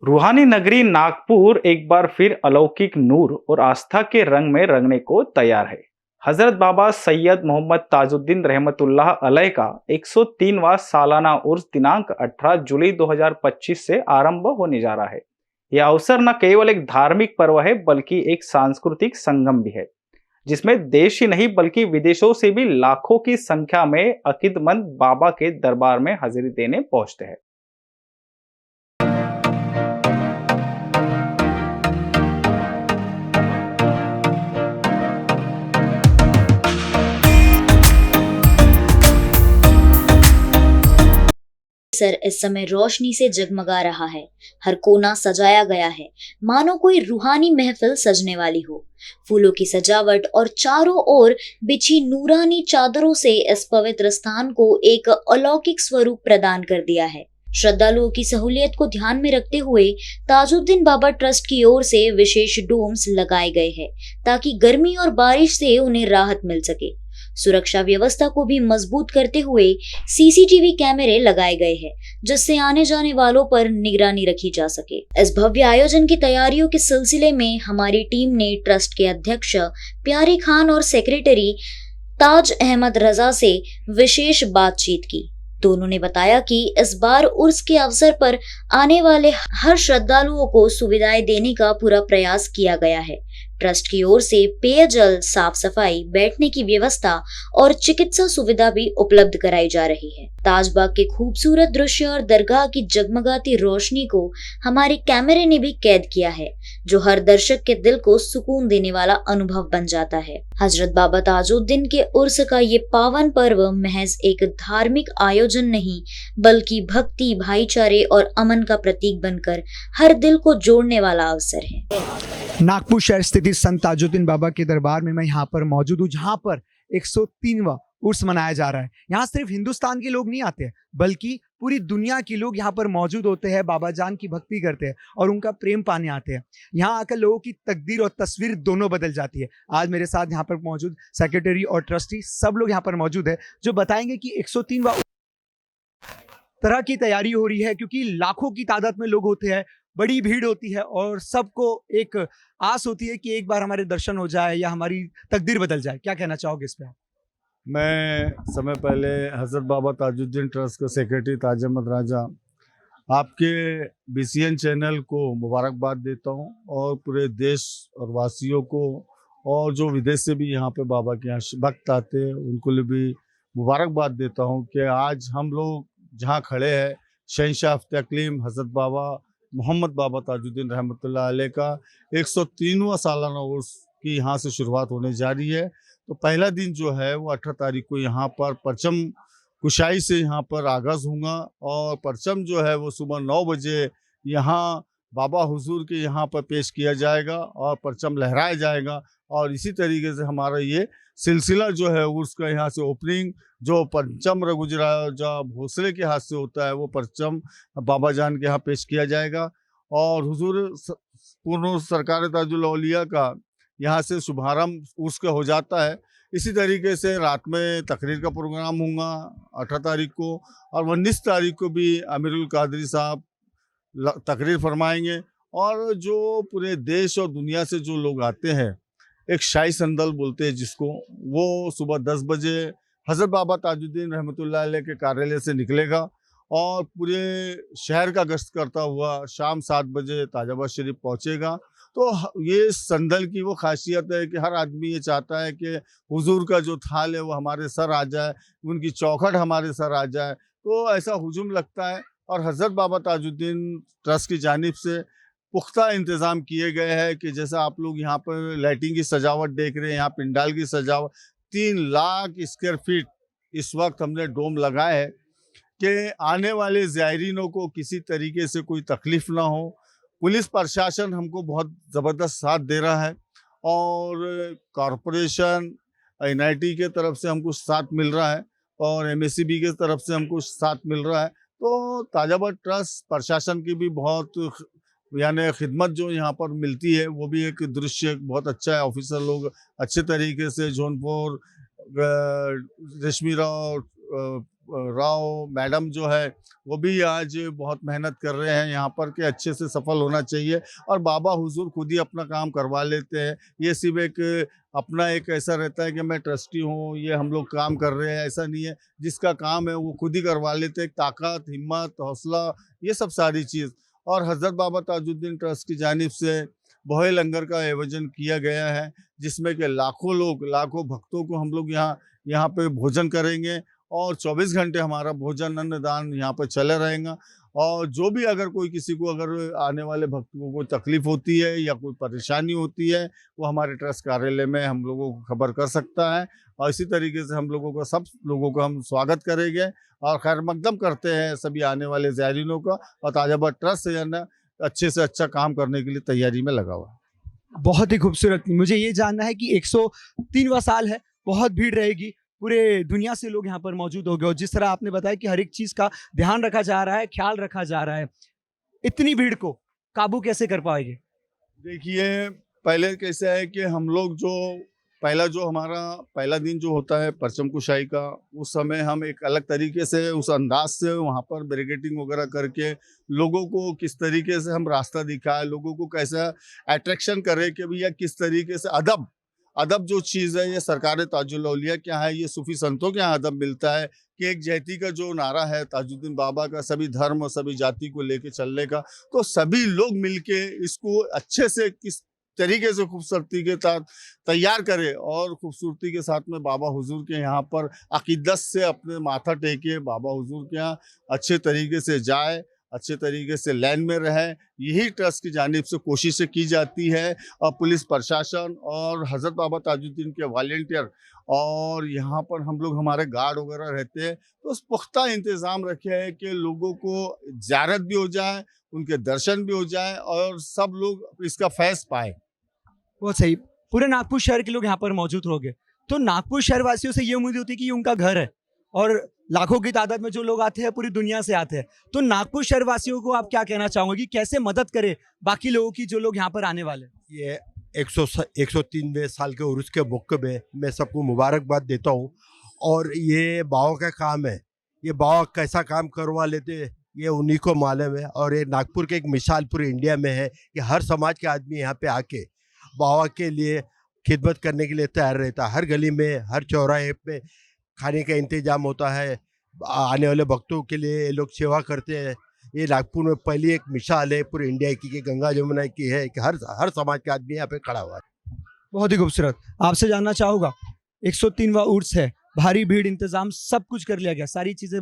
रूहानी नगरी नागपुर एक बार फिर अलौकिक नूर और आस्था के रंग में रंगने को तैयार है। हजरत बाबा सैयद मोहम्मद ताजुद्दीन रहमतुल्लाह अलैह का 103वां सालाना उर्स दिनांक 18 जुलाई 2025 से आरंभ होने जा रहा है। यह अवसर न केवल एक धार्मिक पर्व है बल्कि एक सांस्कृतिक संगम भी है, जिसमें देश ही नहीं बल्कि विदेशों से भी लाखों की संख्या में अकीदमंद बाबा के दरबार में हाजिरी देने पहुंचते हैं। सर इस समय रोशनी से जगमगा रहा है। हर कोना सजाया गया है, मानो कोई रूहानी महफिल सजने वाली हो। फूलों की सजावट और चारों ओर बिछी नूरानी चादरों से इस पवित्र स्थान को एक अलौकिक स्वरूप प्रदान कर दिया है। श्रद्धालुओं की सहूलियत को ध्यान में रखते हुए ताजुद्दीन बाबा ट्रस्ट की ओर से विशेष डोम्स लगाए गए हैं, ताकि गर्मी और बारिश से उन्हें राहत मिल सके। सुरक्षा व्यवस्था को भी मजबूत करते हुए सीसीटीवी कैमरे लगाए गए हैं, जिससे आने जाने वालों पर निगरानी रखी जा सके। इस भव्य आयोजन की तैयारियों के सिलसिले में हमारी टीम ने ट्रस्ट के अध्यक्ष प्यारे खान और सेक्रेटरी ताज अहमद रजा से विशेष बातचीत की। दोनों ने बताया कि इस बार उर्स के अवसर पर आने वाले हर श्रद्धालुओं को सुविधाएं देने का पूरा प्रयास किया गया है। ट्रस्ट की ओर से पेयजल, साफ सफाई, बैठने की व्यवस्था और चिकित्सा सुविधा भी उपलब्ध कराई जा रही है। ताजबाग के खूबसूरत दृश्य और दरगाह की जगमगाती रोशनी को हमारे कैमरे ने भी कैद किया है, जो हर दर्शक के दिल को सुकून देने वाला अनुभव बन जाता है। हजरत बाबा ताजुद्दीन के उर्स का ये पावन पर्व महज एक धार्मिक आयोजन नहीं, बल्कि भक्ति, भाईचारे और अमन का प्रतीक बनकर हर दिल को जोड़ने वाला अवसर है। नागपुर शहर स्थित संत ताजुद्दीन बाबा के दरबार में मैं यहाँ पर मौजूद हूँ, जहाँ पर 103वां उर्स मनाया जा रहा है। यहाँ सिर्फ हिंदुस्तान के लोग नहीं आते हैं, बल्कि पूरी दुनिया के लोग यहाँ पर मौजूद होते हैं, बाबा जान की भक्ति करते हैं और उनका प्रेम पाने आते हैं। यहाँ आकर लोगों की तकदीर और तस्वीर दोनों बदल जाती है। आज मेरे साथ यहाँ पर मौजूद सेक्रेटरी और ट्रस्टी सब लोग यहाँ पर मौजूद है, जो बताएंगे कि 103वां तरह की तैयारी हो रही है, क्योंकि लाखों की तादाद में लोग होते हैं, बड़ी भीड़ होती है और सबको एक आस होती है कि एक बार हमारे दर्शन हो जाए या हमारी तकदीर बदल जाए। क्या कहना चाहोगे इस पे आप? मैं समय पहले हज़रत बाबा ताजुद्दीन ट्रस्ट के सेक्रेटरी ताज अहमद राजा आपके बीसीएन चैनल को मुबारकबाद देता हूं और पूरे देश और वासियों को, और जो विदेश से भी यहाँ पे बाबा के यहाँ भक्त आते हैं उनको लिए भी मुबारकबाद देता हूं कि आज हम लोग जहाँ खड़े हैं, शहंशाह तकलीम हज़रत बाबा मोहम्मद बाबा ताजुद्दीन रहमतुल्लाह अलैह का 103वां सालाना उर्स की यहाँ से शुरुआत होने जा रही है। तो पहला दिन जो है वो 18 तारीख को यहाँ पर परचम कुशाई से यहाँ पर आगाज़ होगा और परचम जो है वो सुबह 9 बजे यहाँ बाबा हुजूर के यहाँ पर पेश किया जाएगा और परचम लहराया जाएगा। और इसी तरीके से हमारा ये सिलसिला जो है उर्स का यहाँ से ओपनिंग जो परचम रगुजरा जब भोसले के हाथ से होता है वो परचम बाबा जान के यहाँ पेश किया जाएगा और हुजूर पूर्ण सरकार ताजुल औलिया का यहाँ से शुभारंभ उर्स का हो जाता है। इसी तरीके से रात में तकरीर का प्रोग्राम होगा 18 तारीख को, और 19 तारीख को भी अमीरुल कादरी साहब तकरीर फरमाएंगे। और जो पूरे देश और दुनिया से जो लोग आते हैं, एक शाही संदल बोलते हैं जिसको, वो सुबह 10 बजे हज़रत बाबा ताजुद्दीन रहमतुल्लाह अलैह के कार्यालय से निकलेगा और पूरे शहर का गश्त करता हुआ शाम 7 बजे ताजाबाद शरीफ पहुँचेगा। तो ये संदल की वो खासियत है कि हर आदमी ये चाहता है कि हुजूर का जो थाल है वो हमारे सर आ जाए, उनकी चौखट हमारे सर आ जाए, तो ऐसा हुजूम लगता है। और हज़रत बाबा ताजुद्दीन ट्रस्ट की जानिब से पुख्ता इंतज़ाम किए गए हैं कि जैसा आप लोग यहाँ पर लाइटिंग की सजावट देख रहे हैं, यहाँ पिंडाल की सजावट 3 लाख स्क्वायर फीट इस वक्त हमने डोम लगाए हैं कि आने वाले ज़ायरीनों को किसी तरीके से कोई तकलीफ़ ना हो। पुलिस प्रशासन हमको बहुत ज़बरदस्त साथ दे रहा है और कॉरपोरेशन एनआईटी के तरफ से हमको साथ मिल रहा है और एमएससीबी के तरफ से हमको साथ मिल रहा है। तो ताजाबाद ट्रस्ट प्रशासन की भी बहुत यानी खिदमत जो यहाँ पर मिलती है वो भी एक दृश्य बहुत अच्छा है। ऑफिसर लोग अच्छे तरीके से जौनपुर, रेशमी राव, राव मैडम जो है वो भी आज बहुत मेहनत कर रहे हैं यहाँ पर कि अच्छे से सफल होना चाहिए, और बाबा हुजूर खुद ही अपना काम करवा लेते हैं। ये सिर्फ एक अपना एक ऐसा रहता है कि मैं ट्रस्टी हूँ, ये हम लोग काम कर रहे हैं, ऐसा नहीं है। जिसका काम है वो खुद ही करवा लेते हैं। एक ताकत, हिम्मत, हौसला, ये सब सारी चीज़। और हज़रत बाबा ताजुद्दीन ट्रस्ट की जानिब से बोहे लंगर का आयोजन किया गया है, जिसमें कि लाखों लोग, लाखों भक्तों को हम लोग यहाँ पे भोजन करेंगे, और 24 घंटे हमारा भोजन अन्नदान यहाँ पर चले रहेगा। और जो भी अगर कोई किसी को अगर आने वाले भक्तों को कोई तकलीफ होती है या कोई परेशानी होती है, वो हमारे ट्रस्ट कार्यालय में हम लोगों को खबर कर सकता है। और इसी तरीके से हम लोगों का, सब लोगों का हम स्वागत करेंगे और खैर मकदम करते हैं सभी आने वाले ज़ायरीनों का। और ताजाबाद ट्रस्ट जो है ना, अच्छे से अच्छा काम करने के लिए तैयारी में लगा हुआ है। बहुत ही खूबसूरत। मुझे ये जानना है कि 103वां साल है, बहुत भीड़ रहेगी, पूरे दुनिया से लोग यहाँ पर मौजूद होंगे, और जिस तरह आपने बताया कि हर एक चीज का ध्यान रखा जा रहा है, ख्याल रखा जा रहा है, इतनी भीड़ को काबू कैसे कर पाएंगे? देखिए, पहले कैसा है कि हम लोग जो हमारा पहला दिन जो होता है परचम कुशाई का, उस समय हम एक अलग तरीके से, उस अंदाज से वहाँ पर बैरिकेडिंग वगैरह करके लोगों को किस तरीके से हम रास्ता दिखाएं, लोगों को कैसा अट्रैक्शन करें कि भैया किस तरीके से अदब जो चीज़ है, ये सरकार ताजुल औलिया के यहाँ है, ये सूफी संतों के यहाँ अदब मिलता है। कि एक जहती का जो नारा है ताजुद्दीन बाबा का, सभी धर्म और सभी जाति को लेके चलने का, तो सभी लोग मिलके इसको अच्छे से किस तरीके से खूबसूरती के साथ तैयार करें, और खूबसूरती के साथ में बाबा हुजूर के यहाँ पर अकीदत से अपने माथा टेके, बाबा हुजूर के यहाँ अच्छे तरीके से जाए, अच्छे तरीके से लाइन में रहें, यही ट्रस्ट की जानिब से कोशिशें की जाती है। और पुलिस प्रशासन और हज़रत बाबा ताजुद्दीन के वॉलंटियर, और यहाँ पर हम लोग, हमारे गार्ड वगैरह रहते हैं, तो उस पुख्ता इंतज़ाम रखे हैं कि लोगों को ज़ियारत भी हो जाए, उनके दर्शन भी हो जाए, और सब लोग इसका फैज़ पाए। बहुत सही। पूरे नागपुर शहर के लोग यहाँ पर मौजूद होंगे, तो नागपुर शहर वासियों से ये उम्मीद होती है कि ये उनका घर है, और लाखों की तादाद में जो लोग आते हैं पूरी दुनिया से आते हैं। तो नागपुर शहर वासियों को आप क्या कहना चाहोगे कि कैसे मदद करे बाकी लोगों की, जो लोग यहाँ पर आने वाले? ये 103वें साल के उर्स के मौके में मैं सबको मुबारकबाद देता हूँ। और ये बाबा का काम है, ये बाबा कैसा काम करवा लेते ये उन्हीं को मालूम है। और ये नागपुर की एक मिसाल पूरे इंडिया में है कि हर समाज के आदमी यहाँ पे आके बाबा के लिए खिदमत करने के लिए तैयार रहता है। हर गली में, हर चौराहे पे खाने का इंतजाम होता है, आने वाले भक्तों के लिए ये लोग सेवा करते हैं। ये नागपुर में पहली एक मिसाल है पूरे इंडिया की कि गंगा जमुना की है कि हर समाज का आदमी यहाँ पे खड़ा हुआ है। बहुत ही खूबसूरत। आपसे जानना चाहूँगा, 103वां उर्स है, भारी भीड़, इंतजाम सब कुछ कर लिया गया, सारी चीजें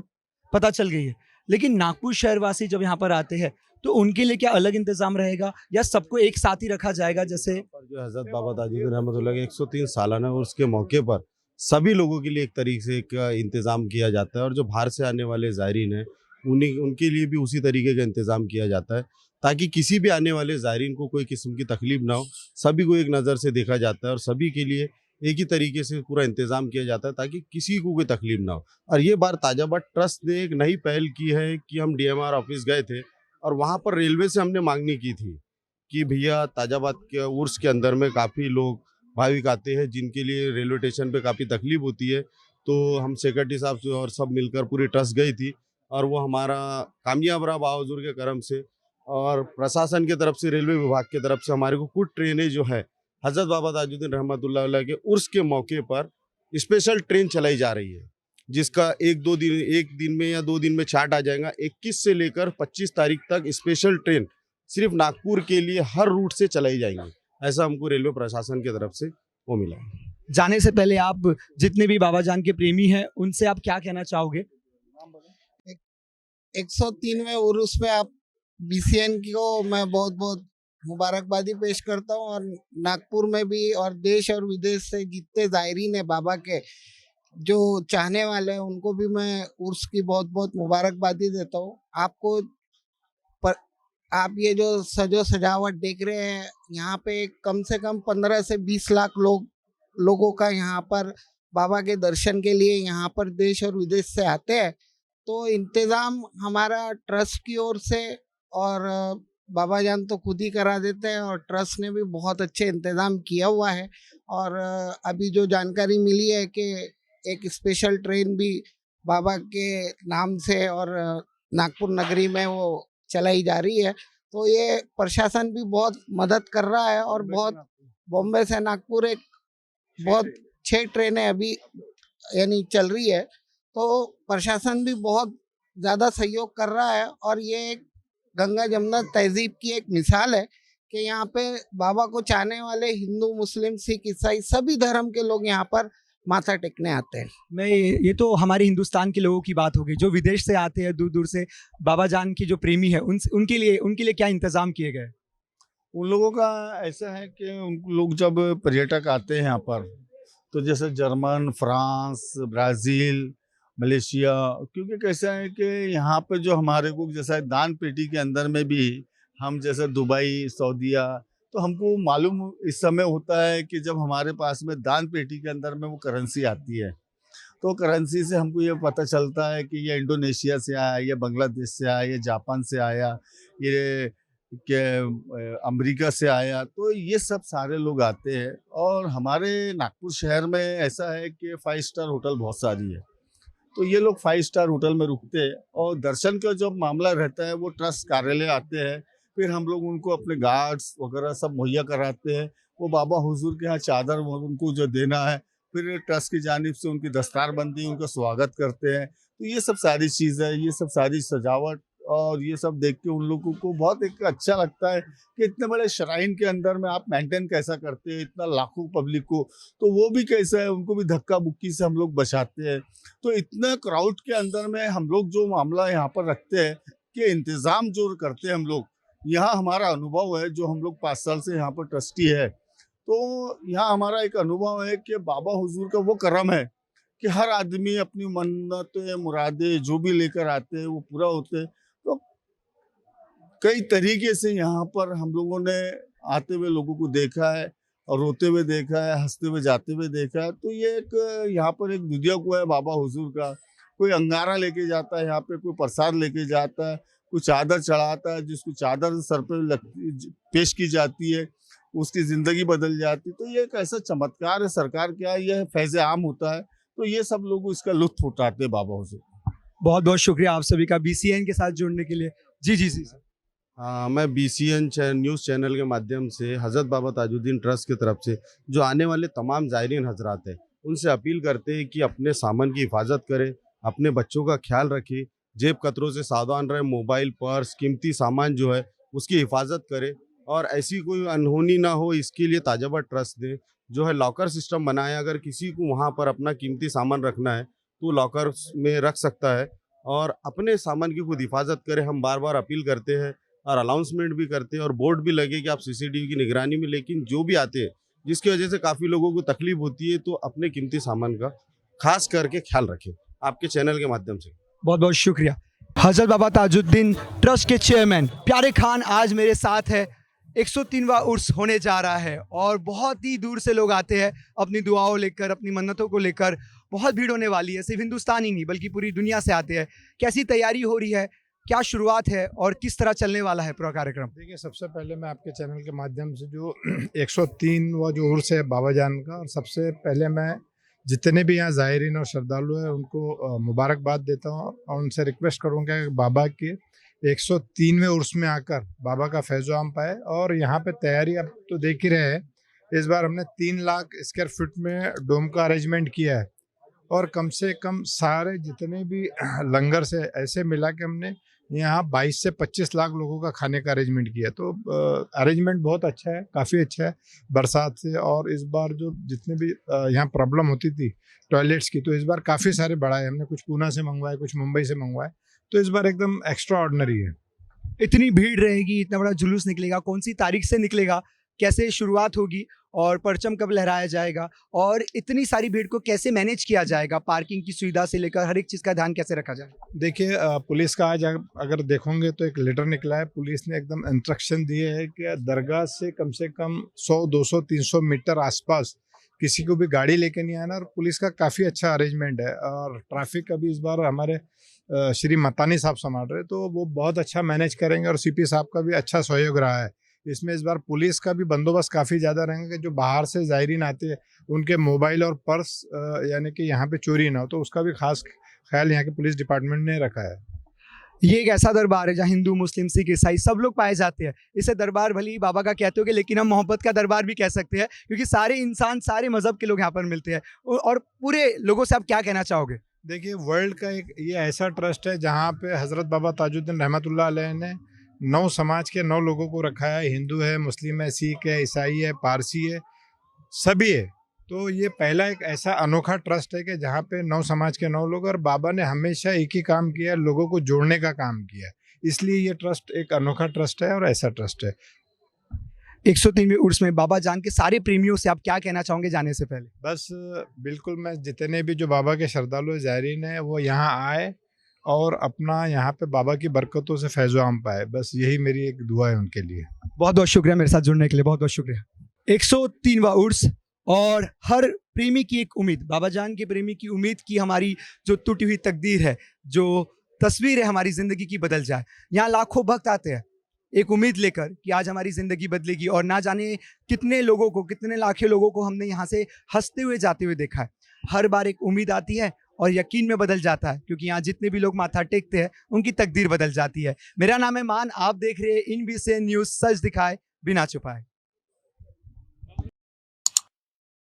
पता चल गई है, लेकिन नागपुर शहरवासी जब यहाँ पर आते हैं तो उनके लिए क्या अलग इंतजाम रहेगा, या सबको एक साथ ही रखा जाएगा? जैसे जो हज़रत बाबा ताजुद्दीन रहमतुल्लाह के 103 सालाना उर्स के मौके पर सभी लोगों के लिए एक तरीके से का इंतज़ाम किया जाता है, और जो बाहर से आने वाले ज़ायरीन हैं उनके लिए भी उसी तरीके का इंतज़ाम किया जाता है, ताकि किसी भी आने वाले ज़ायरीन को कोई किस्म की तकलीफ ना हो। सभी को एक नज़र से देखा जाता है, और सभी के लिए एक ही तरीके से पूरा इंतज़ाम किया जाता है, ताकि किसी को कोई तकलीफ ना हो। और ये बार ताजाबाद ट्रस्ट ने एक नई पहल की है कि हम DMR ऑफिस गए थे, और वहाँ पर रेलवे से हमने मांगनी की थी कि भैया ताजाबाद के उर्स के अंदर में काफ़ी लोग भाविक आते हैं जिनके लिए रेलवे स्टेशन पे काफ़ी तकलीफ होती है। तो हम सेक्रेटरी साहब से और सब मिलकर पूरी ट्रस्ट गई थी, और वो हमारा कामयाब रहा बाबा हुजूर के करम से। और प्रशासन की तरफ से, रेलवे विभाग की तरफ से हमारे को कुछ ट्रेनें जो है हज़रत बाबा ताजुद्दीन रहमतुल्लाह अलैह के उर्स के मौके पर स्पेशल ट्रेन चलाई जा रही है, जिसका एक दिन में या 2 दिन में चार्ट आ जाएगा। 21 से लेकर 25 तारीख तक स्पेशल ट्रेन सिर्फ नागपुर के लिए हर रूट से चलाई जाएंगी, ऐसा हमको रेलवे प्रशासन की तरफ से वो मिला है। जाने से पहले आप जितने भी बाबा जान के प्रेमी हैं उनसे आप क्या कहना चाहोगे? 103वें उर्स पे आप BCN को मैं बहुत बहुत मुबारकबादी पेश करता हूँ, और नागपुर में भी और देश और विदेश से जितने ज़ायरीन है बाबा के, जो चाहने वाले हैं, उनको भी मैं उर्स की बहुत बहुत मुबारकबादी देता हूँ। आप ये जो सजावट देख रहे हैं, यहाँ पे कम से कम 15 से 20 लाख लोगों का यहाँ पर बाबा के दर्शन के लिए यहाँ पर देश और विदेश से आते हैं। तो इंतज़ाम हमारा ट्रस्ट की ओर से, और बाबा जान तो खुद ही करा देते हैं, और ट्रस्ट ने भी बहुत अच्छे इंतज़ाम किया हुआ है। और अभी जो जानकारी मिली है कि एक स्पेशल ट्रेन भी बाबा के नाम से और नागपुर नगरी में वो चलाई जा रही है। तो ये प्रशासन भी बहुत मदद कर रहा है और बहुत बॉम्बे से नागपुर एक बहुत 6 ट्रेनें अभी यानी चल रही है। तो प्रशासन भी बहुत ज़्यादा सहयोग कर रहा है और ये एक गंगा जमुना तहजीब की एक मिसाल है कि यहाँ पे बाबा को चाहने वाले हिंदू, मुस्लिम, सिख, ईसाई सभी धर्म के लोग यहाँ पर माथा टेकने आते हैं। मैं ये तो हमारे हिंदुस्तान के लोगों की बात हो गई, जो विदेश से आते हैं दूर दूर से बाबा जान की जो प्रेमी है उनके लिए क्या इंतजाम किए गए? उन लोगों का ऐसा है कि उन लोग जब पर्यटक आते हैं यहाँ पर, तो जैसे जर्मन, फ्रांस, ब्राज़ील, मलेशिया, क्योंकि कैसा है कि यहाँ पे जो हमारे को जैसा दान पेटी के अंदर में भी हम जैसे दुबई, सऊदीया, तो हमको मालूम इस समय होता है कि जब हमारे पास में दान पेटी के अंदर में वो करेंसी आती है, तो करेंसी से हमको ये पता चलता है कि ये इंडोनेशिया से आया, ये बांग्लादेश से आया, ये जापान से आया, ये कि अमेरिका से आया। तो ये सब सारे लोग आते हैं और हमारे नागपुर शहर में ऐसा है कि 5 स्टार होटल बहुत सारी है, तो ये लोग 5 स्टार होटल में रुकते हैं और दर्शन का जब मामला रहता है वो ट्रस्ट कार्यालय आते हैं, फिर हम लोग उनको अपने गार्ड्स वगैरह सब मुहैया कराते हैं। वो बाबा हुजूर के यहाँ चादर उनको जो देना है, फिर ट्रस्ट की जानिब से उनकी दस्तारबंदी, उनका स्वागत करते हैं। तो ये सब सारी चीज़ है, ये सब सारी सजावट और ये सब देख के उन लोगों को बहुत एक अच्छा लगता है कि इतने बड़े श्राइन के अंदर में आप मेंटेन कैसा करते हैं इतना लाखों पब्लिक को, तो वो भी कैसा है, उनको भी धक्का बुक्की से हम लोग बचाते हैं। तो इतना क्राउड के अंदर में हम लोग जो मामला यहाँ पर रखते हैं कि इंतज़ाम जो करते हैं हम लोग, यहाँ हमारा अनुभव है, जो हम लोग 5 साल से यहाँ पर ट्रस्टी है, तो यहाँ हमारा एक अनुभव है कि बाबा हुजूर का वो करम है कि हर आदमी अपनी मन्नतें, मुरादें जो भी लेकर आते हैं वो पूरा होते हैं। तो कई तरीके से यहाँ पर हम लोगों ने आते हुए लोगों को देखा है और रोते हुए देखा है, हंसते हुए जाते हुए देखा है। तो ये एक यहाँ पर एक दुनिया को है बाबा हुजूर का। कोई अंगारा लेके जाता है यहाँ पे, कोई प्रसाद लेके जाता है, कोई चादर चढ़ाता है, जिसको चादर सर पे पेश की जाती है, उसकी ज़िंदगी बदल जाती है। तो ये एक ऐसा चमत्कार है सरकार क्या है, यह फैज़ आम होता है। तो ये सब लोग इसका लुत्फ़ उठाते हैं बाबा हुजूर। बहुत बहुत शुक्रिया आप सभी का BCN के साथ जुड़ने के लिए। जी जी जी सर। हाँ, मैं BCN न्यूज़ चैनल के माध्यम से हज़रत बाबा ताजुद्दीन ट्रस्ट की तरफ से जो आने वाले तमाम ज़ायरीन हजरात हैं, उनसे अपील करते हैं कि अपने सामान की हिफाजत करें, अपने बच्चों का ख्याल रखें, जेब कतरों से सावधान रहें, मोबाइल, पर्स, कीमती सामान जो है उसकी हिफाजत करें और ऐसी कोई अनहोनी ना हो, इसके लिए ताजाबाद ट्रस्ट ने जो है लॉकर सिस्टम बनाया। अगर किसी को वहाँ पर अपना कीमती सामान रखना है तो लॉकर में रख सकता है और अपने सामान की खुद हिफाजत करें। हम बार बार अपील करते हैं और अनाउंसमेंट भी करते हैं और बोर्ड भी लगे कि आप CCTV की निगरानी में, लेकिन जो भी आते हैं जिसकी वजह से काफ़ी लोगों को तकलीफ होती है, तो अपने कीमती सामान का खास करके ख्याल रखें आपके चैनल के माध्यम से। बहुत बहुत शुक्रिया। हजरत बाबा ताजुद्दीन ट्रस्ट के चेयरमैन प्यारे खान आज मेरे साथ है। 103वां उर्स होने जा रहा है और बहुत ही दूर से लोग आते हैं अपनी दुआओं लेकर, अपनी मन्नतों को लेकर। बहुत भीड़ होने वाली है, सिर्फ हिंदुस्तान ही नहीं बल्कि पूरी दुनिया से आते हैं। कैसी तैयारी हो रही है, क्या शुरुआत है और किस तरह चलने वाला है पूरा कार्यक्रम? देखिए, सबसे पहले मैं आपके चैनल के माध्यम से जो 103वां जो उर्स है बाबा जान का, और सबसे पहले मैं जितने भी यहाँ ज़ायरीन और श्रद्धालु हैं उनको मुबारकबाद देता हूँ और उनसे रिक्वेस्ट करूँगा कि बाबा के 103वें उर्स में आकर बाबा का फैज़ो आम पाए। और यहाँ पे तैयारी आप तो देख ही रहे हैं, इस बार हमने 3 लाख स्क्वायर फीट में डोम का अरेंजमेंट किया है और कम से कम सारे जितने भी लंगर से ऐसे मिला के हमने यहाँ 22 से 25 लाख लोगों का खाने का अरेंजमेंट किया। तो अरेंजमेंट बहुत अच्छा है, काफ़ी अच्छा है बरसात से। और इस बार जो जितने भी यहाँ प्रॉब्लम होती थी टॉयलेट्स की, तो इस बार काफ़ी सारे बढ़ाए हमने, कुछ पूना से मंगवाए, कुछ मुंबई से मंगवाए। तो इस बार एकदम एक्स्ट्रा ऑर्डिनरी है। इतनी भीड़ रहेगी, इतना बड़ा जुलूस निकलेगा, कौन सी तारीख से निकलेगा, कैसे शुरुआत होगी और परचम कब लहराया जाएगा और इतनी सारी भीड़ को कैसे मैनेज किया जाएगा, पार्किंग की सुविधा से लेकर हर एक चीज़ का ध्यान कैसे रखा जाएगा? देखिए, पुलिस का आज अगर देखोगे तो एक लेटर निकला है, पुलिस ने एकदम इंस्ट्रक्शन दिए है कि दरगाह से कम 100, 200, 300 मीटर आसपास किसी को भी गाड़ी लेके नहीं आना। और पुलिस का काफ़ी अच्छा अरेंजमेंट है और ट्रैफिक अभी इस बार हमारे श्री मतानी साहब संभाल रहे, तो वो बहुत अच्छा मैनेज करेंगे और CP साहब का भी अच्छा सहयोग रहा है इसमें। इस बार पुलिस का भी बंदोबस्त काफ़ी ज़्यादा रहेंगे कि जो बाहर से ज़ायरीन आते हैं उनके मोबाइल और पर्स यानी कि यहाँ पे चोरी ना हो, तो उसका भी खास ख्याल यहाँ के पुलिस डिपार्टमेंट ने रखा है। ये एक ऐसा दरबार है जहाँ हिंदू, मुस्लिम, सिख, ईसाई सब लोग पाए जाते हैं। इसे दरबार भले ही बाबा का कहते होगे, लेकिन हम मोहब्बत का दरबार भी कह सकते हैं, क्योंकि सारे इंसान, सारे मजहब के लोग यहाँ पर मिलते हैं। और पूरे लोगों से आप क्या कहना चाहोगे? देखिए, वर्ल्ड का एक ये ऐसा ट्रस्ट है जहाँ पे हज़रत बाबा ताजुद्दीन रहमतुल्लाह अलैह ने 9 समाज के 9 लोगों को रखा है। हिंदू है, मुस्लिम है, सिख है, ईसाई है, पारसी है, सभी है। तो ये पहला एक ऐसा अनोखा ट्रस्ट है कि जहाँ पे 9 समाज के 9 लोग, और बाबा ने हमेशा एक ही काम किया, लोगों को जोड़ने का काम किया। इसलिए ये ट्रस्ट एक अनोखा ट्रस्ट है और ऐसा ट्रस्ट है। 103वें उर्स में बाबा जान के सारे प्रेमियों से आप क्या कहना चाहोगे जाने से पहले? बस बिल्कुल, मैं जितने भी जो बाबा के श्रद्धालु ज़ायरीन हैं वो यहाँ आए और अपना यहाँ पे बाबा की बरकतों से फैज़ो आम पाए। बस यही मेरी एक दुआ है उनके लिए। बहुत बहुत शुक्रिया मेरे साथ जुड़ने के लिए, बहुत बहुत शुक्रिया। 103वां उर्स और हर प्रेमी की एक उम्मीद, बाबा जान के प्रेमी की उम्मीद की हमारी जो टूटी हुई तकदीर है, जो तस्वीर है हमारी ज़िंदगी की, बदल जाए। यहाँ लाखों भक्त आते हैं एक उम्मीद लेकर कि आज हमारी ज़िंदगी बदलेगी, और ना जाने कितने लोगों को, कितने लाखों लोगों को हमने यहाँ से हंसते हुए जाते हुए देखा है। हर बार एक उम्मीद आती है और यकीन में बदल जाता है, क्योंकि यहाँ जितने भी लोग माथा टेकते हैं उनकी तकदीर बदल जाती है। मेरा नाम है मान, आप देख रहे हैं INBCN न्यूज़, सच दिखाए बिना छुपाए।